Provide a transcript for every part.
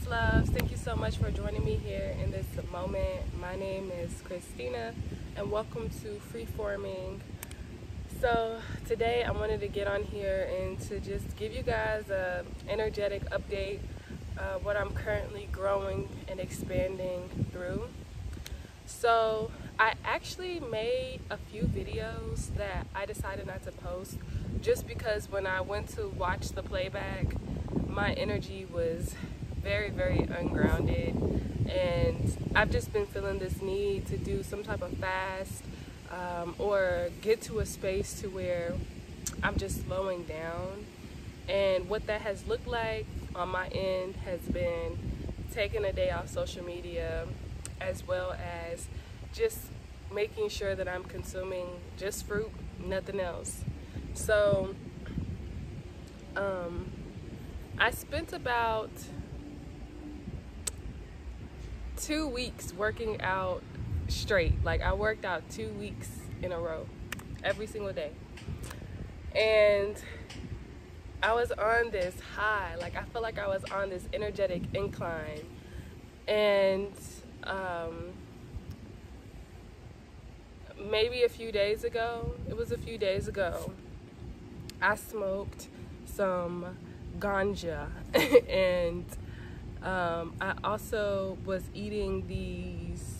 loves. Thank you so much for joining me here in this moment. My name is Christina and welcome to Freeforming. So today I wanted to get on here and to just give you guys a energetic update what I'm currently growing and expanding through. So I actually made a few videos that I decided not to post just because when I went to watch the playback, my energy was very, very ungrounded, and I've just been feeling this need to do some type of fast or get to a space to where I'm just slowing down. And what that has looked like on my end has been taking a day off social media, as well as just making sure that I'm consuming just fruit, nothing else. So I spent about 2 weeks working out straight. Like, I worked out 2 weeks in a row, every single day. And I was on this high. Like, I felt like I was on this energetic incline. And maybe a few days ago, I smoked some ganja and I also was eating these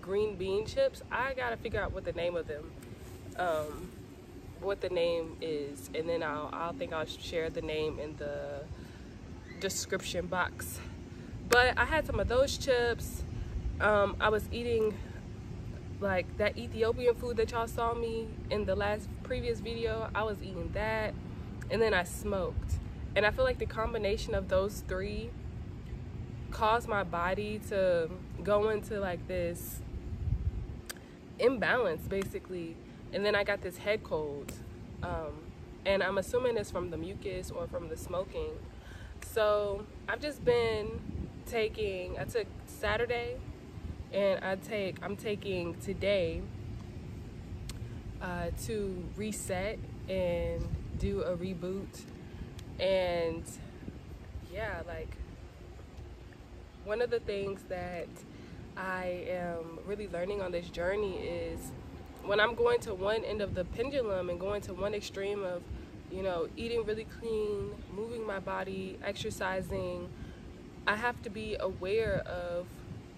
green bean chips. I gotta figure out what the name of them, what the name is, and then I'll share the name in the description box. But I had some of those chips. I was eating like that Ethiopian food that y'all saw me in the previous video. I was eating that, and then I smoked. And I feel like the combination of those three caused my body to go into like this imbalance, basically. And then I got this head cold. And I'm assuming it's from the mucus or from the smoking. So I've just been I took Saturday, and I'm taking today to reset and do a reboot. And yeah, like, one of the things that I am really learning on this journey is when I'm going to one end of the pendulum and going to one extreme of, you know, eating really clean, moving my body, exercising, I have to be aware of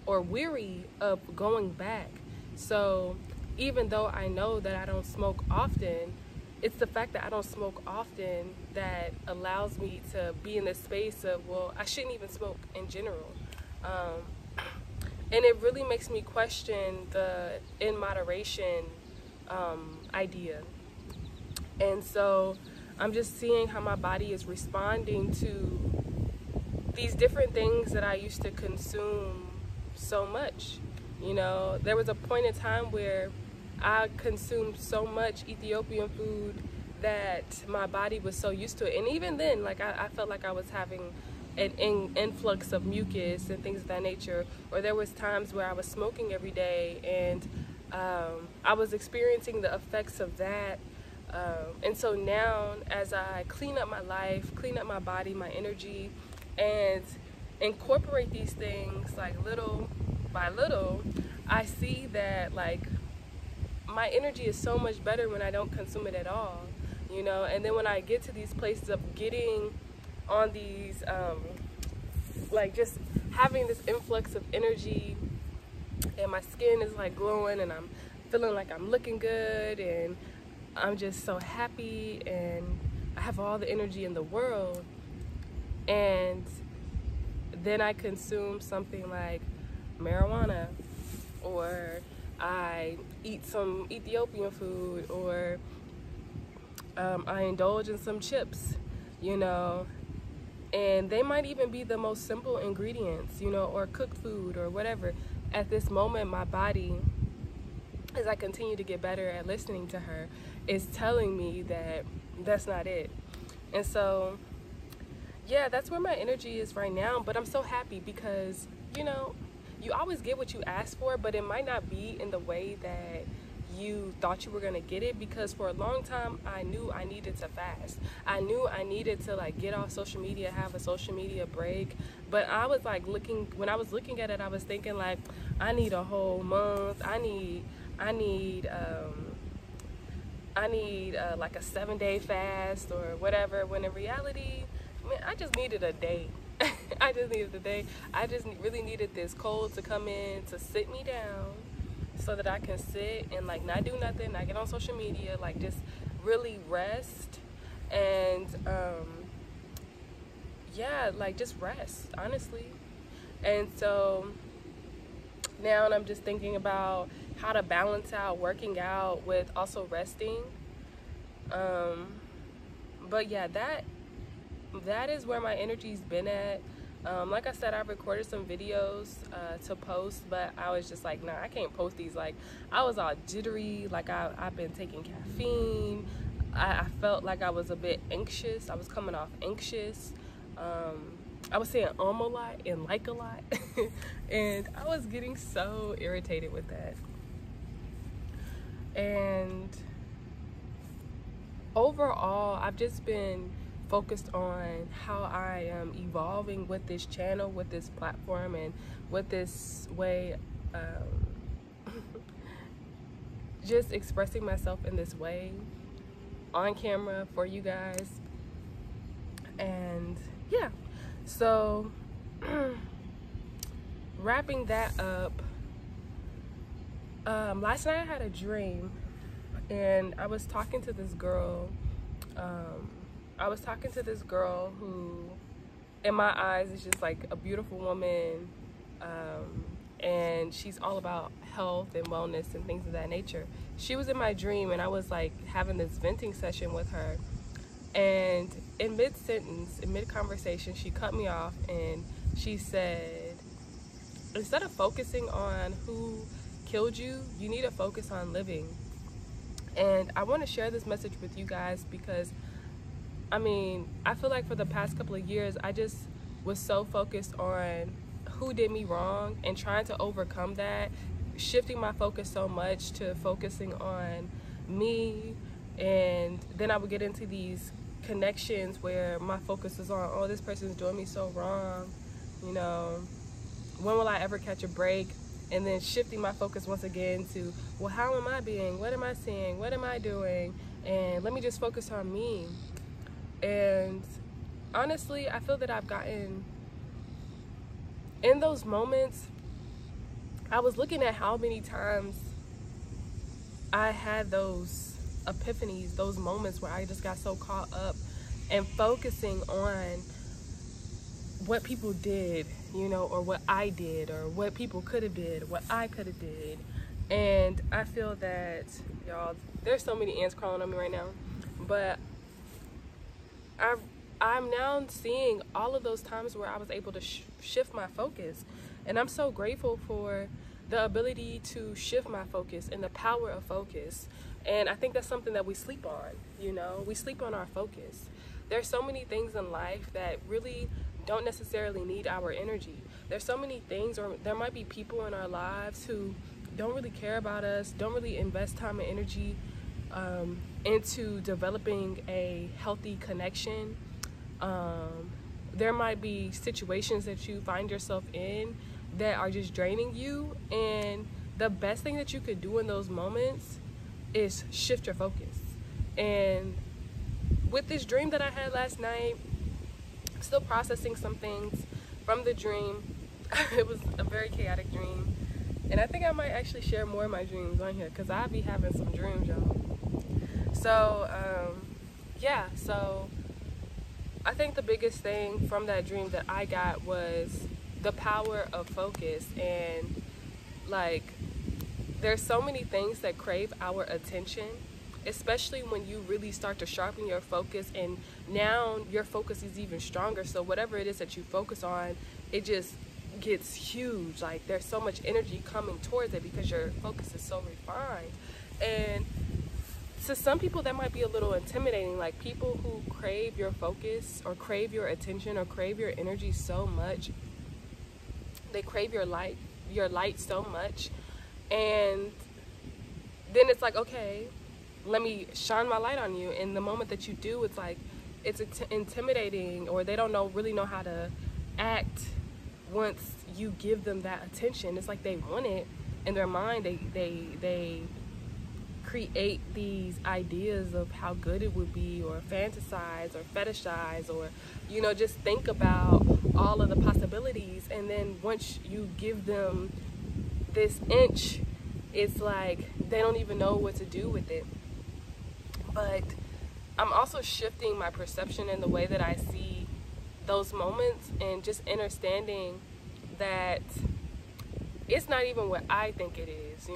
or weary of going back. So even though I know that I don't smoke often, it's the fact that I don't smoke often that allows me to be in this space of, well, I shouldn't even smoke in general. And it really makes me question the in moderation idea. And so I'm just seeing how my body is responding to these different things that I used to consume so much. You know, there was a point in time where I consumed so much Ethiopian food that my body was so used to it. And even then, like, I felt like I was having an influx of mucus and things of that nature. Or there was times where I was smoking every day, and I was experiencing the effects of that. And so now, as I clean up my life, clean up my body, my energy, and incorporate these things like little by little, I see that, like, my energy is so much better when I don't consume it at all, you know. And then when I get to these places of getting on these, like, just having this influx of energy, and my skin is like glowing, and I'm feeling like I'm looking good, and I'm just so happy, and I have all the energy in the world. And then I consume something like marijuana, or I eat some Ethiopian food, or I indulge in some chips, you know, and they might even be the most simple ingredients, you know, or cooked food or whatever. At this moment, my body, as I continue to get better at listening to her, is telling me that that's not it. And so, yeah, that's where my energy is right now. But I'm so happy because, you know, you always get what you ask for, but it might not be in the way that you thought you were gonna get it, because for a long time I knew I needed to fast. I knew I needed to like get off social media, have a social media break. But I was like when I was looking at it, I was thinking like, I need a whole month. I need like a 7-day fast or whatever, when in reality, man, I just needed a day. I just needed a day. I just really needed this cold to come in to sit me down so that I can sit and like not do nothing, not get on social media, like just really rest and yeah, like just rest, honestly. And so now I'm just thinking about how to balance out working out with also resting. But yeah, that is where my energy's been at. Like I said, I recorded some videos to post, but I was just like, nah, I can't post these. Like, I was all jittery, like I've been taking caffeine. I felt like I was a bit anxious. I was coming off anxious. I was saying a lot and like a lot. And I was getting so irritated with that. And overall, I've just been focused on how I am evolving with this channel, with this platform, and with this way, just expressing myself in this way on camera for you guys. And yeah, so wrapping that up, last night I had a dream, and I was talking to this girl. Who, in my eyes, is just like a beautiful woman, and she's all about health and wellness and things of that nature. She was in my dream, and I was like having this venting session with her, and in mid-sentence, in mid-conversation, she cut me off and she said, instead of focusing on who killed you, you need to focus on living. And I want to share this message with you guys because, I mean, I feel like for the past couple of years, I just was so focused on who did me wrong and trying to overcome that, shifting my focus so much to focusing on me. And then I would get into these connections where my focus is on, oh, this person's doing me so wrong, you know, when will I ever catch a break? And then shifting my focus once again to, well, how am I being? What am I seeing? What am I doing? And let me just focus on me. And honestly, I feel that I've gotten, in those moments, I was looking at how many times I had those epiphanies, those moments where I just got so caught up and focusing on what people did, you know, or what I did, or what people could have did, what I could have did. And I feel that, y'all, there's so many ants crawling on me right now, but I'm now seeing all of those times where I was able to shift my focus. And I'm so grateful for the ability to shift my focus and the power of focus. And I think that's something that we sleep on, you know, we sleep on our focus. There's so many things in life that really don't necessarily need our energy. There's so many things, or there might be people in our lives who don't really care about us, don't really invest time and energy into developing a healthy connection. There might be situations that you find yourself in that are just draining you, and the best thing that you could do in those moments is shift your focus. And with this dream that I had last night, I'm still processing some things from the dream. It was a very chaotic dream, and I think I might actually share more of my dreams on here because I be having some dreams, y'all. So yeah, so I think the biggest thing from that dream that I got was the power of focus. And like, there's so many things that crave our attention, especially when you really start to sharpen your focus, and now your focus is even stronger. So whatever it is that you focus on, it just gets huge. Like, there's so much energy coming towards it because your focus is so refined. And to some people that might be a little intimidating, like people who crave your focus or crave your attention or crave your energy so much. They crave your light so much, and then it's like, okay, let me shine my light on you. And the moment that you do, it's like, it's intimidating, or they don't really know how to act once you give them that attention. It's like they want it in their mind. They create these ideas of how good it would be, or fantasize or fetishize, or just think about all of the possibilities. And then once you give them this inch, it's like they don't even know what to do with it. But I'm also shifting my perception in the way that I see those moments, and just understanding that it's not even what I think it is.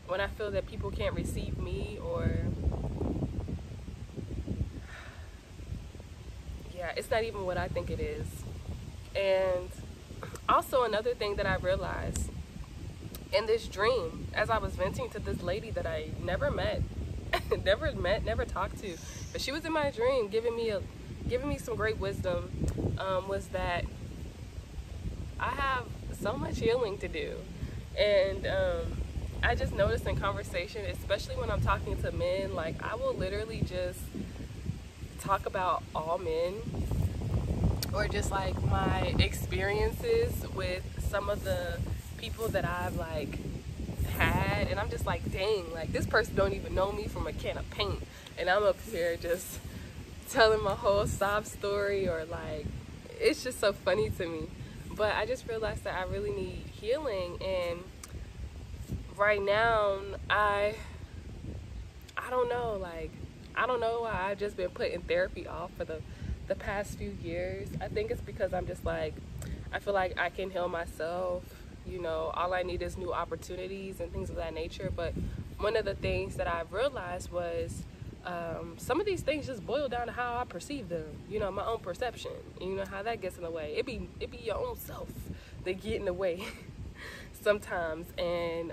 When I feel that people can't receive me, or it's not even what I think it is. And also another thing that I realized in this dream, as I was venting to this lady that I never met, never talked to, but she was in my dream giving me some great wisdom, was that I have so much healing to do. And I just noticed in conversation, especially when I'm talking to men, like I will literally just talk about all men, or just like my experiences with some of the people that I've like had, and I'm just like, dang, like this person don't even know me from a can of paint, and I'm up here just telling my whole sob story, or like, it's just so funny to me. But I just realized that I really need healing, and right now I don't know, like I don't know why I've just been putting therapy off for the past few years. I think it's because I'm just like, I feel like I can heal myself. All I need is new opportunities and things of that nature. But one of the things that I've realized was some of these things just boil down to how I perceive them. My own perception. And how that gets in the way. It be your own self that get in the way sometimes. And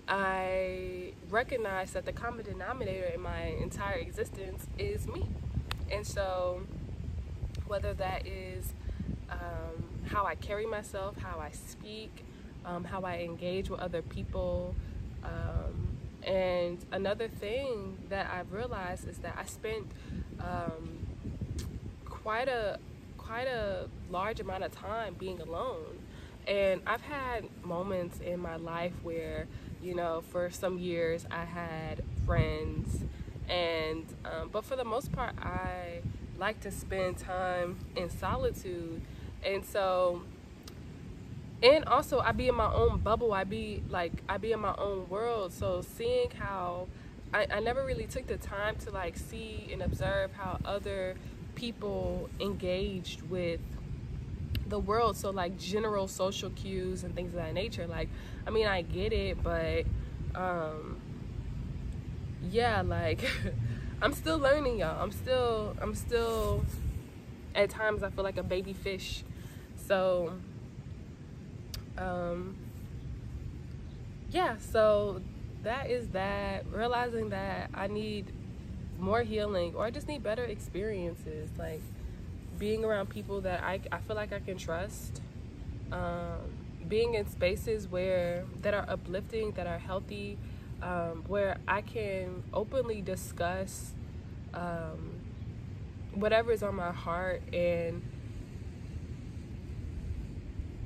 I recognize that the common denominator in my entire existence is me. And so whether that is how I carry myself, how I speak, how I engage with other people. And another thing that I've realized is that I spent quite a large amount of time being alone. And I've had moments in my life where, for some years I had friends, and but for the most part I like to spend time in solitude. And so, and also I be in my own bubble, I be in my own world. So seeing how I never really took the time to like see and observe how other people engaged with the world. So like general social cues and things of that nature. Like, I mean, I get it, but yeah, like I'm still learning, y'all. I'm still at times I feel like a baby fish. So yeah, so that is that, realizing that I need more healing, or I just need better experiences, like being around people that I feel like I can trust, being in spaces that are uplifting, that are healthy, where I can openly discuss whatever is on my heart, and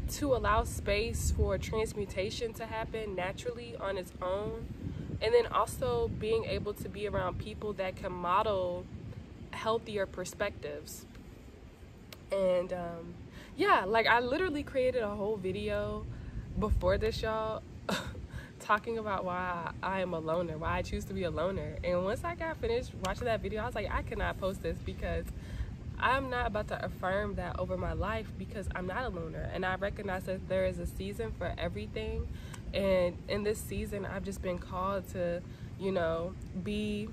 to allow space for transmutation to happen naturally on its own. And then also being able to be around people that can model healthier perspectives. And yeah, like I literally created a whole video before this, y'all, talking about why I am a loner, why I choose to be a loner. And once I got finished watching that video, I was like, I cannot post this, because I'm not about to affirm that over my life, because I'm not a loner. And I recognize that there is a season for everything. And in this season, I've just been called to, be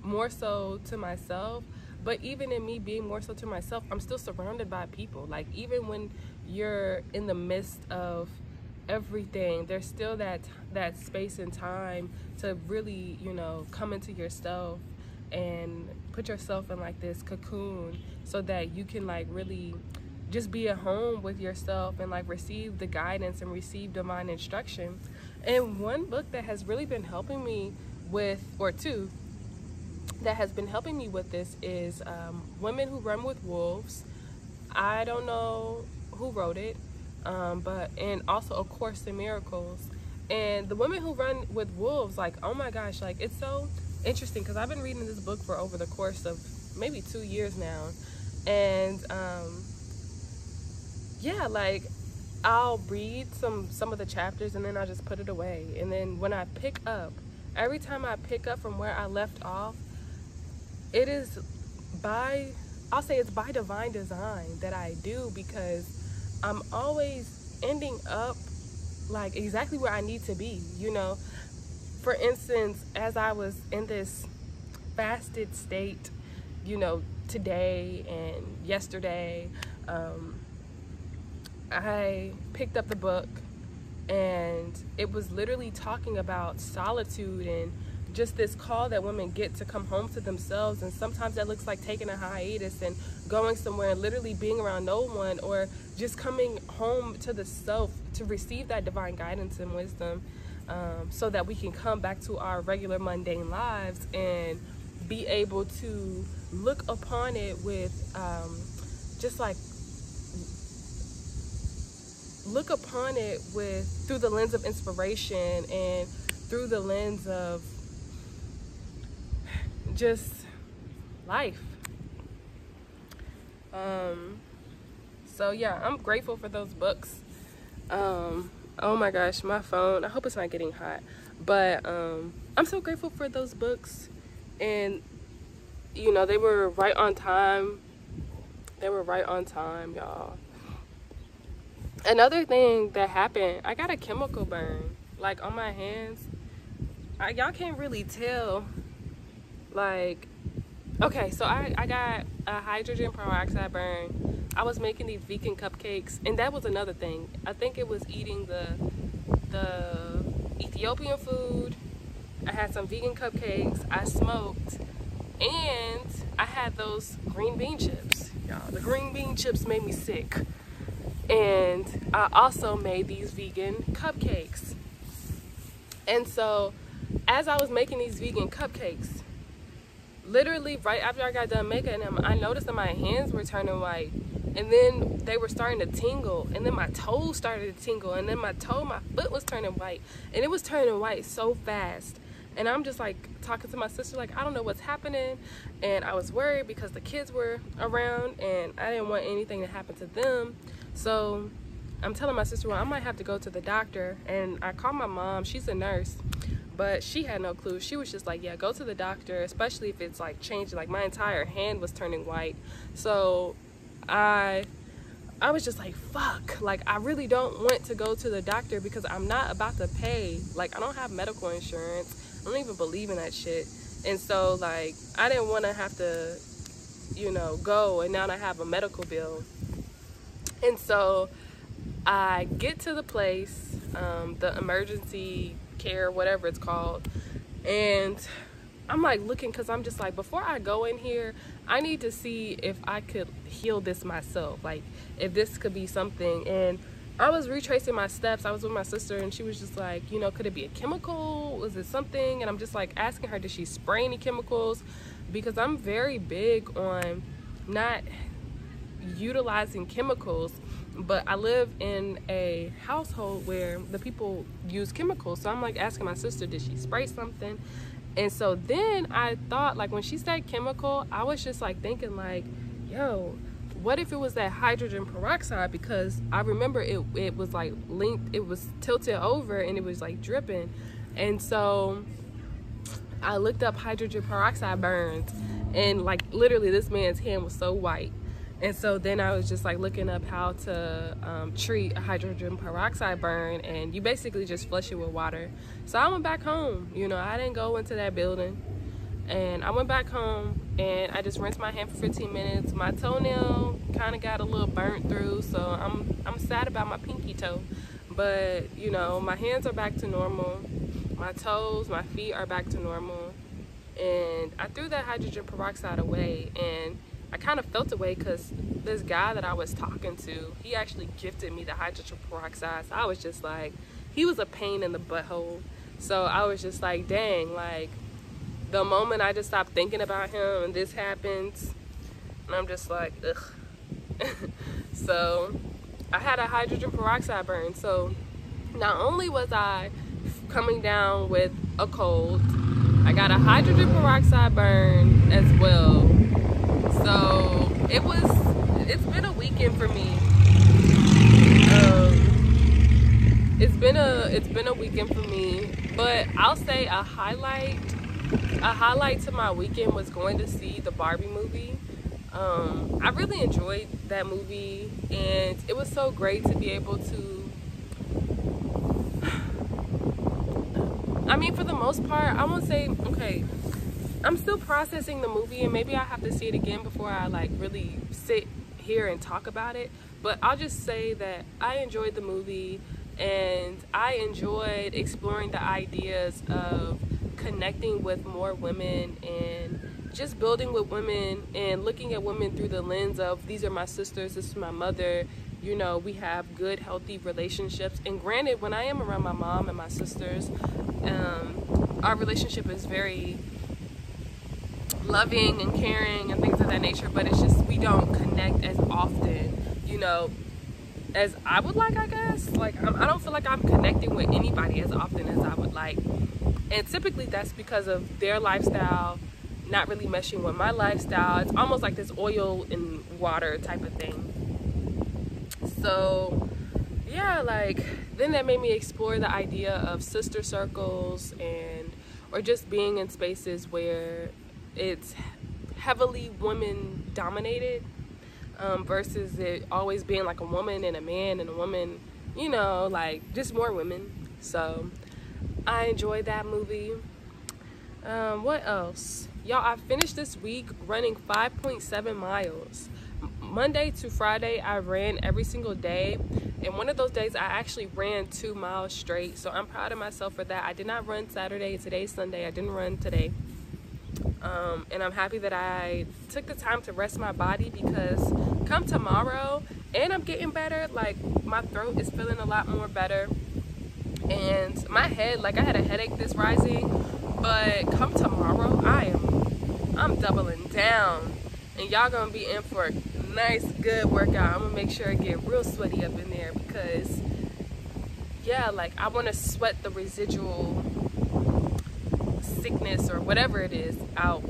more so to myself. But even in me being more so to myself, I'm still surrounded by people. Like, even when you're in the midst of everything, there's still that space and time to really, come into yourself and put yourself in like this cocoon, so that you can like really just be at home with yourself and like receive the guidance and receive divine instruction. And one book that has really been helping me with, or two, that has been helping me with this is Women Who Run with Wolves. I don't know who wrote it, and also A Course in Miracles. And the Women Who Run with Wolves, like, oh my gosh, like, it's so interesting because I've been reading this book for over the course of maybe 2 years now. And yeah, like, I'll read some of the chapters and then I'll just put it away. And then when I pick up, every time I pick up from where I left off, it is I'll say it's by divine design that I do, because I'm always ending up like exactly where I need to be, you know. For instance, as I was in this fasted state, you know, today and yesterday, I picked up the book and it was literally talking about solitude and just this call that women get to come home to themselves. And sometimes that looks like taking a hiatus and going somewhere and literally being around no one, or just coming home to the self to receive that divine guidance and wisdom, so that we can come back to our regular mundane lives and be able to look upon it with just like look upon it with through the lens of inspiration and through the lens of just life. So yeah, I'm grateful for those books. Oh my gosh, my phone, I hope it's not getting hot, but I'm so grateful for those books. And you know, they were right on time. They were right on time, y'all. Another thing that happened, I got a chemical burn, like, on my hands. Y'all can't really tell, like, okay, so I got a hydrogen peroxide burn. I was making these vegan cupcakes, and that was another thing. I think it was eating the Ethiopian food. I had some vegan cupcakes, I smoked, and I had those green bean chips. Y'all, the green bean chips made me sick. And I also made these vegan cupcakes. And so as I was making these vegan cupcakes, literally right after I got done making them, I noticed that my hands were turning white, and then they were starting to tingle, and then my toes started to tingle, and then my foot was turning white, and it was turning white so fast. And I'm just like talking to my sister, like, I don't know what's happening. And I was worried because the kids were around and I didn't want anything to happen to them. So I'm telling my sister, well, I might have to go to the doctor. And I called my mom, she's a nurse, but she had no clue. She was just like, yeah, go to the doctor, especially if it's like changing. Like, my entire hand was turning white. So I was just like, fuck, like, I really don't want to go to the doctor because I'm not about to pay. Like, I don't have medical insurance. I don't even believe in that shit. And so, like, I didn't want to have to, you know, go and now I have a medical bill. And so I get to the place, the emergency care, whatever it's called, and I'm like looking, because I'm just like, before I go in here, I need to see if I could heal this myself, like if this could be something. And I was retracing my steps. I was with my sister and she was just like, you know, could it be a chemical? Was it something? And I'm just like asking her, did she spray any chemicals? Because I'm very big on not utilizing chemicals, but I live in a household where the people use chemicals. So I'm like asking my sister, did she spray something? And so then I thought, like, when she said chemical, I was just like thinking like, yo, what if it was that hydrogen peroxide? Because I remember it was like linked, it was tilted over and it was like dripping. And so I looked up hydrogen peroxide burns, and like literally this man's hand was so white. And so then I was just like looking up how to treat a hydrogen peroxide burn, and you basically just flush it with water. So I went back home, you know, I didn't go into that building. And I went back home and I just rinsed my hand for 15 minutes. My toenail kind of got a little burnt through, so I'm sad about my pinky toe. But, you know, my hands are back to normal. My toes, my feet are back to normal. And I threw that hydrogen peroxide away, and I kind of felt away because this guy that I was talking to, he actually gifted me the hydrogen peroxide. So I was just like, he was a pain in the butthole. So I was just like, dang, like the moment I just stopped thinking about him and this happens, and I'm just like, ugh. So I had a hydrogen peroxide burn. So not only was I coming down with a cold, I got a hydrogen peroxide burn as well. So it's been a weekend for me. It's been a weekend for me, but I'll say a highlight to my weekend was going to see the Barbie movie. I really enjoyed that movie, and it was so great to be able to, I mean, for the most part, I won't say, okay, I'm still processing the movie, and maybe I have to see it again before I like really sit here and talk about it. But I'll just say that I enjoyed the movie, and I enjoyed exploring the ideas of connecting with more women and just building with women and looking at women through the lens of, these are my sisters, this is my mother, you know, we have good, healthy relationships. And granted, when I am around my mom and my sisters, our relationship is very loving and caring and things of that nature, but it's just we don't connect as often, you know, as I would like, I guess. Like, I don't feel like I'm connecting with anybody as often as I would like. And typically that's because of their lifestyle not really meshing with my lifestyle. It's almost like this oil and water type of thing. So yeah, like then that made me explore the idea of sister circles or just being in spaces where it's heavily women dominated, versus it always being like a woman and a man and a woman, you know, like just more women. So I enjoyed that movie. What else? Y'all, I finished this week running 5.7 miles. Monday to Friday, I ran every single day. And one of those days, I actually ran 2 miles straight. So I'm proud of myself for that. I did not run Saturday. Today's Sunday. I didn't run today. And I'm happy that I took the time to rest my body, because come tomorrow, and I'm getting better, like my throat is feeling a lot more better, and my head, like I had a headache this rising, but come tomorrow, I'm doubling down, and y'all gonna be in for a nice good workout. I'm gonna make sure I get real sweaty up in there, because yeah, like I want to sweat the residual sickness or whatever it is out.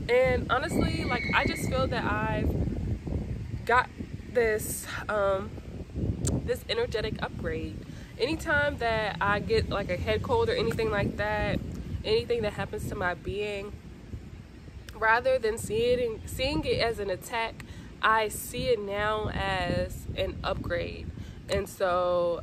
And honestly, like I just feel that I've got this this energetic upgrade. Anytime that I get like a head cold or anything like that, anything that happens to my being, rather than seeing it as an attack, I see it now as an upgrade. And so